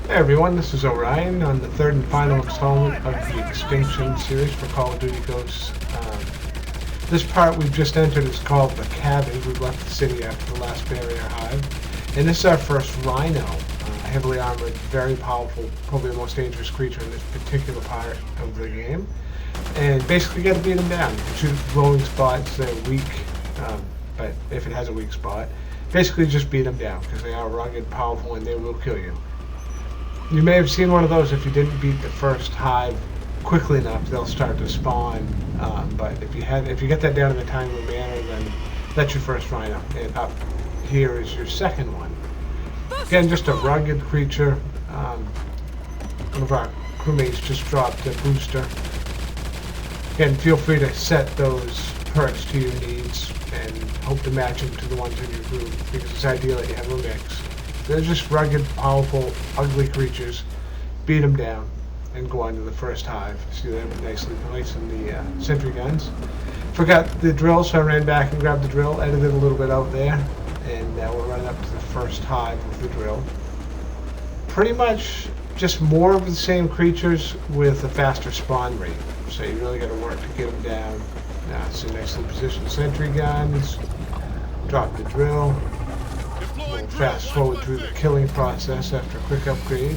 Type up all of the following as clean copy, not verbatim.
Hey everyone, this is Orion on the third and final installment of the Extinction series for Call of Duty Ghosts. This part we've just entered is called the Cabins. We've left the city after the last barrier hive. And this is our first Rhino, heavily armored, very powerful, probably the most dangerous creature in this particular part of the game. And basically you got to beat them down. You can shoot glowing spots, they're weak, but if it has a weak spot, basically just beat them down because they are rugged, powerful, and they will kill you. You may have seen one of those if you didn't beat the first hive quickly enough, they'll start to spawn. But if you get that down in a timely manner, then that's your first Rhino. And up here is your second one. Again, just a rugged creature. One of our crewmates just dropped a booster. Again, feel free to set those perks to your needs and hope to match them to the ones in your group because it's ideal that you have a mix. They're just rugged, powerful, ugly creatures. Beat them down and go on to the first hive. See them nicely placed in the sentry guns. Forgot the drill, so I ran back and grabbed the drill, edited a little bit out there, and now we're running up to the first hive with the drill. Pretty much just more of the same creatures with a faster spawn rate. So you really got to work to get them down. Now, see nicely positioned sentry guns. Drop the drill. We'll fast forward through the killing process after a quick upgrade.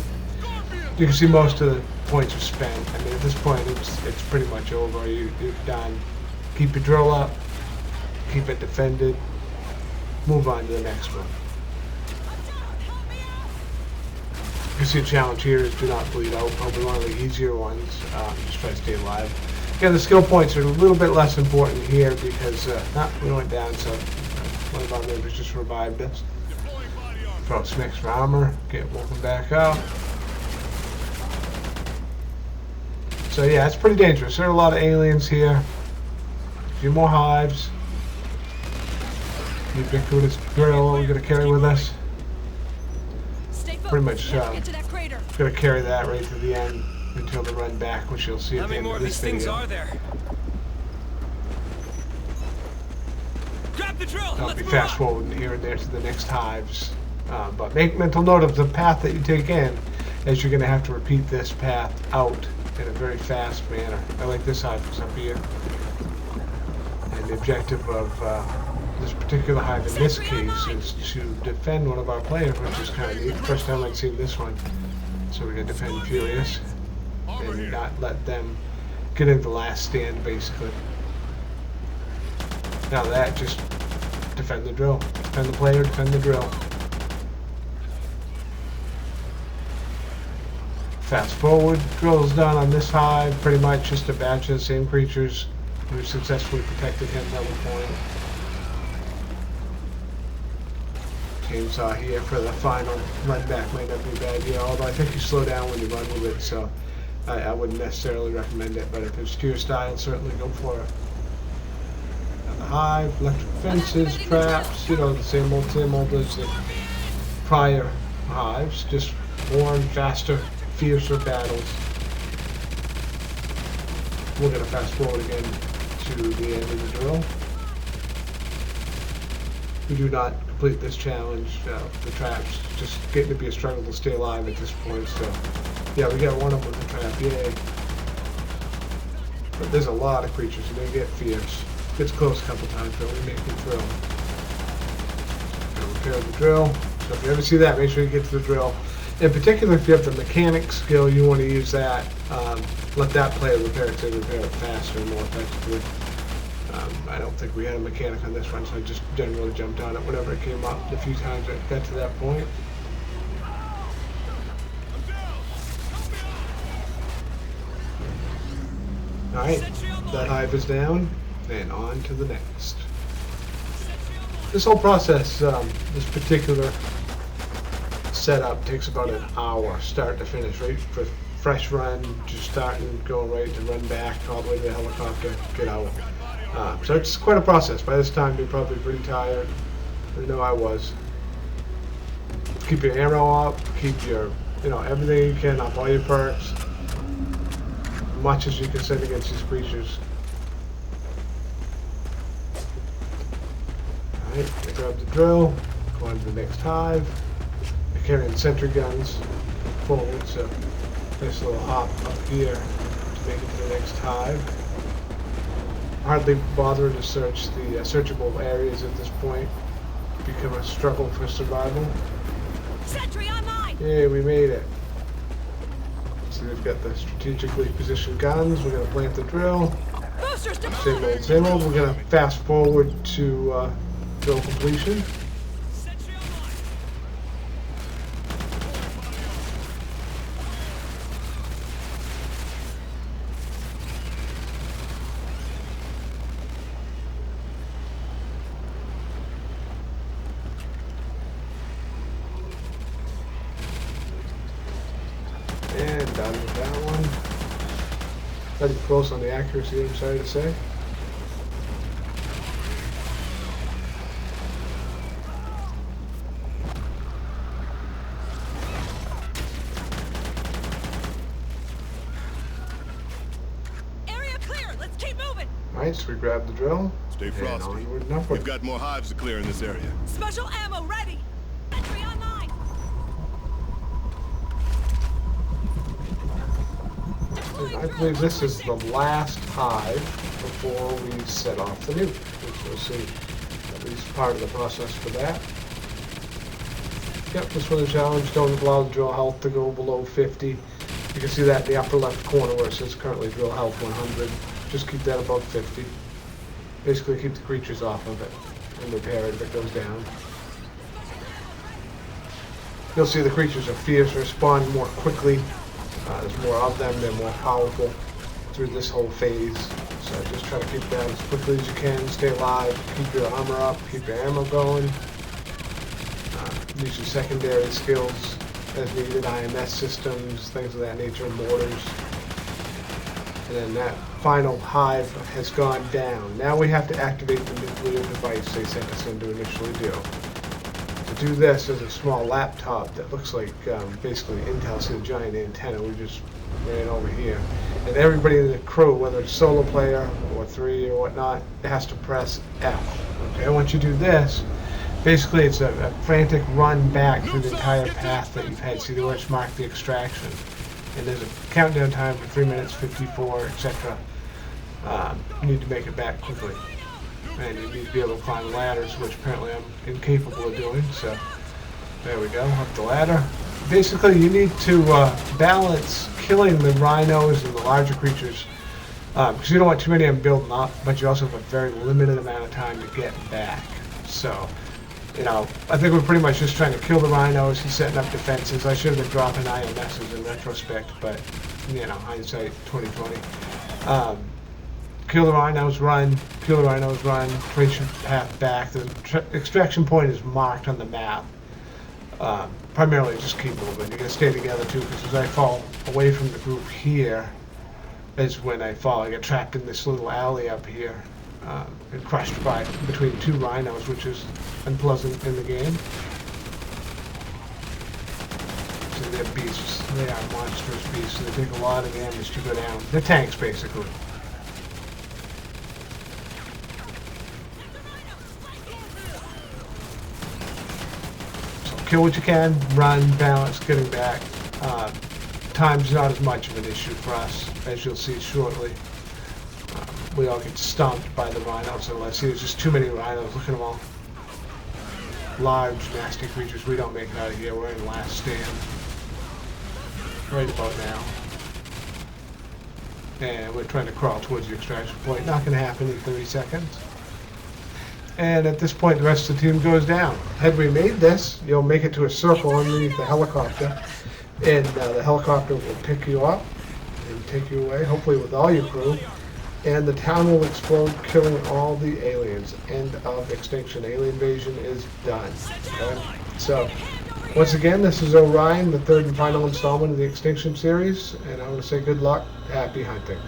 You can see most of the points are spent. I mean, at this point, it's pretty much over. You're done. Keep your drill up. Keep it defended. Move on to the next one. You can see a challenge here is do not bleed out. Probably one of the easier ones. Just try to stay alive. Again, the skill points are a little bit less important here because we went down, so one of our members just revived us. Throw some extra armor, get woken back up. So yeah, it's pretty dangerous. There are a lot of aliens here. A few more hives. The ubiquitous drill we're going to carry with us. Pretty much going to carry that right to the end until the run back, which you'll see at the end of this video. How many more of these things are there? Grab the drill. I'll be fast forwarding here and there to the next hives. But make mental note of the path that you take in, as you're going to have to repeat this path out in a very fast manner. I like this hive because up here. And the objective of this particular hive in this case is to defend one of our players, which is kind of neat. First time I'd seen this one. So we're going to defend Furious and not let them get into the last stand, basically. Now that, just defend the drill. Defend the player, defend the drill. Fast forward, drill's done on this hive, pretty much just a batch of the same creatures. We've successfully protected him at one point. Chainsaw here for the final run back might not be a bad idea, although I think you slow down when you run with it, so I wouldn't necessarily recommend it, but if it's to your style, certainly go for it. And the hive, electric fences, traps, you know, the same old as the prior hives, just more and faster, fiercer battles. We're going to fast forward again to the end of the drill. We do not complete this challenge. The traps just getting to be a struggle to stay alive at this point. So, yeah, we got one of them with the trap. Yay! But there's a lot of creatures, and they get fierce. Gets close a couple times, but we make it through. Repair the drill. So if you ever see that, make sure you get to the drill. In particular, if you have the mechanic skill, you want to use that. Let that player repair it faster and more effectively. I don't think we had a mechanic on this one, so I just generally jumped on it whenever it came up. The few times I got to that point. Alright, that hive is down, and on to the next. This whole process, this particular setup takes about an hour, start to finish, right? For fresh run, just starting, going right to run back all the way to the helicopter, get out. So it's quite a process. By this time, you're probably pretty tired. I know I was. Keep your ammo up, keep your, everything you can up, all your perks, as much as you can send against these creatures. Alright, grab the drill, go on to the next hive. They're carrying sentry guns. forward, so nice little hop up here to make it to the next hive. Hardly bothering to search the searchable areas at this point. Become a struggle for survival. Sentry online. Yay, we made it. So we've got the strategically positioned guns. We're going to plant the drill. Boosters Same deployed. old, same old. We're going to fast forward to drill completion. Sentry online. And done with that one. Pretty close on the accuracy, I'm sorry to say. Area clear. Let's keep moving. Alright, so we grab the drill. Stay And frosty. onward and upward. We've got more hives to clear in this area. Special ammo ready. Sentry online. And I believe this is the last hive before we set off the nuke, which we'll see at least part of the process for that. Yep, this one is challenge. Don't allow the drill health to go below 50. You can see that in the upper left corner where it says currently drill health 100. Just keep that above 50. Basically keep the creatures off of it and repair it if it goes down. You'll see the creatures are fierce, respond more quickly. There's more of them, they're more powerful through this whole phase. So just try to keep that as quickly as you can, stay alive, keep your armor up, keep your ammo going. Use your secondary skills as needed, IMS systems, things of that nature, mortars. And then that final hive has gone down. Now we have to activate the nuclear device they sent us in to initially do. To do this, there's a small laptop that looks like basically Intel's a giant antenna. We just ran over here. And everybody in the crew, whether it's solo player or 3 or whatnot, has to press F. Okay, once you do this, basically it's a frantic run back through the entire path that you've had. See where it's marked the extraction. And there's a countdown time for 3 minutes, 54, etc. You need to make it back quickly. And you need to be able to climb ladders, which apparently I'm incapable of doing, so there we go, up the ladder. Basically, you need to balance killing the rhinos and the larger creatures, because you don't want too many of them building up, but you also have a very limited amount of time to get back. So, you know, I think we're pretty much just trying to kill the rhinos and setting up defenses. I should have been dropping IMSs in retrospect, but, you know, hindsight 2020. Kill the rhinos, run, kill the rhinos, run, trace your path back. The extraction point is marked on the map. Primarily just keep moving. You're going to stay together too, because as I fall away from the group here, is when I fall. I get trapped in this little alley up here and crushed by between 2 rhinos, which is unpleasant in the game. So they're beasts. They are monstrous beasts. They take a lot of damage to go down. They're tanks, basically. Kill what you can, run, balance, getting back. Time's not as much of an issue for us, as you'll see shortly. We all get stomped by the rhinos unless there's just too many rhinos. Look at them all. Large, nasty creatures. We don't make it out of here. We're in last stand. Right about now. And we're trying to crawl towards the extraction point. Not going to happen in 30 seconds. And at this point, the rest of the team goes down. Had we made this, you'll make it to a circle underneath the helicopter, and the helicopter will pick you up and take you away, hopefully with all your crew, and the town will explode, killing all the aliens. End of extinction. Alien invasion is done. Okay? So, once again, this is Orion, the 3rd and final installment of the Extinction series, and I want to say good luck, happy hunting.